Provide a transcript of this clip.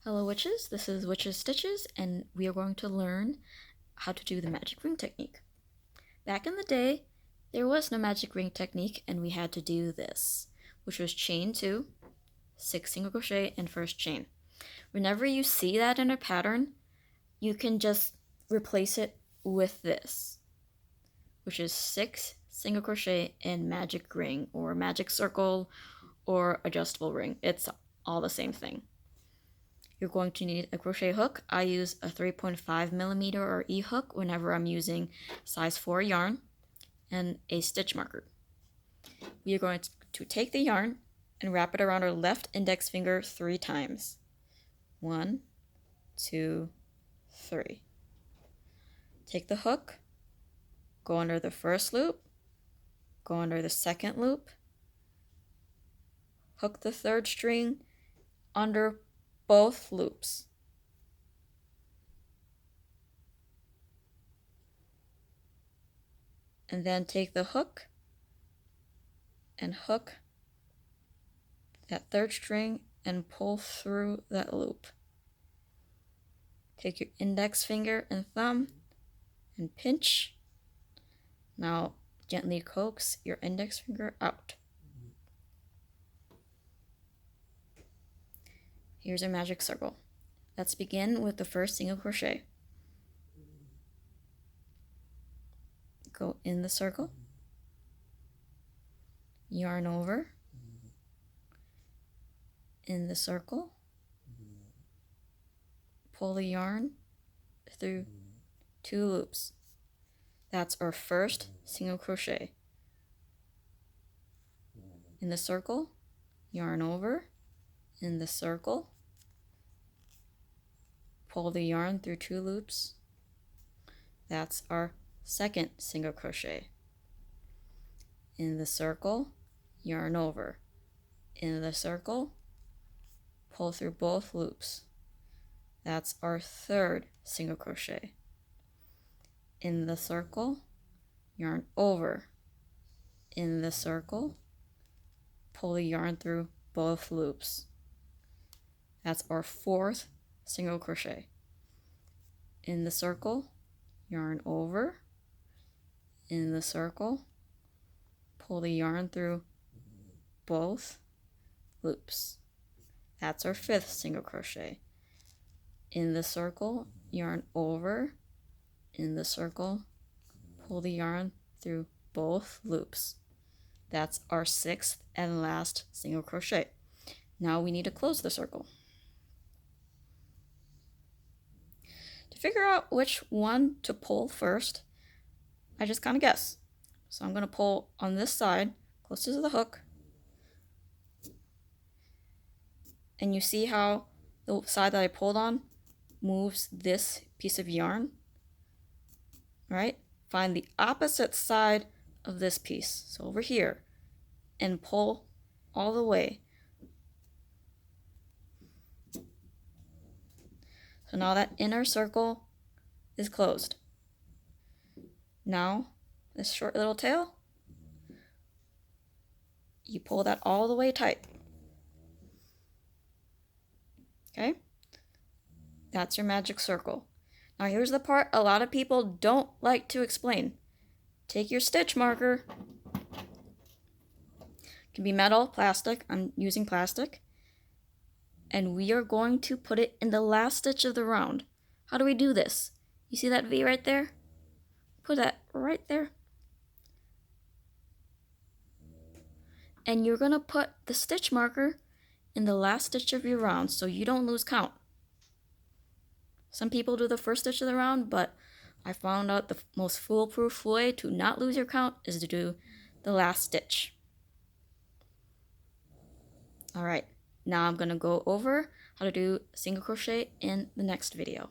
Hello witches, this is Witches Stitches, and we are going to learn how to do the magic ring technique. Back in the day, there was no magic ring technique, and we had to do this, which was chain 2, 6 single crochet, and first chain. Whenever you see that in a pattern, you can just replace it with this, which is 6 single crochet in magic ring, or magic circle, or adjustable ring. It's all the same thing. You're going to need a crochet hook. I use a 3.5mm or E hook whenever I'm using size 4 yarn, and a stitch marker. We are going to take the yarn and wrap it around our left index finger 3 times. 1, 2, 3. Take the hook, go under the first loop, go under the second loop, hook the third string under both loops. And then take the hook and hook that third string and pull through that loop. Take your index finger and thumb and pinch. Now gently coax your index finger out. Here's a magic circle. Let's begin with the first single crochet. Go in the circle, yarn over, in the circle, pull the yarn through 2 loops. That's our first single crochet. In the circle, yarn over, in the circle, pull the yarn through 2 loops. That's our second single crochet. In the circle, yarn over, in the circle, pull through both loops. That's our third single crochet. In the circle, yarn over, in the circle, pull the yarn through both loops. That's our fourth single crochet. In the circle, yarn over, in the circle, pull the yarn through both loops. That's our fifth single crochet. In the circle, yarn over, in the circle, pull the yarn through both loops. That's our sixth and last single crochet. Now we need to close the circle. To figure out which one to pull first, I just kind of guess. So I'm going to pull on this side, closest to the hook. And you see how the side that I pulled on moves this piece of yarn, right? Find the opposite side of this piece, so over here, and pull all the way. So now that inner circle is closed. Now, this short little tail, you pull that all the way tight. Okay? That's your magic circle. Now here's the part a lot of people don't like to explain. Take your stitch marker. It can be metal, plastic. I'm using plastic. And we are going to put it in the last stitch of the round. How do we do this? You see that V right there? Put that right there. And you're going to put the stitch marker in the last stitch of your round so you don't lose count. Some people do the first stitch of the round, but I found out the most foolproof way to not lose your count is to do the last stitch. Alright, now I'm going to go over how to do single crochet in the next video.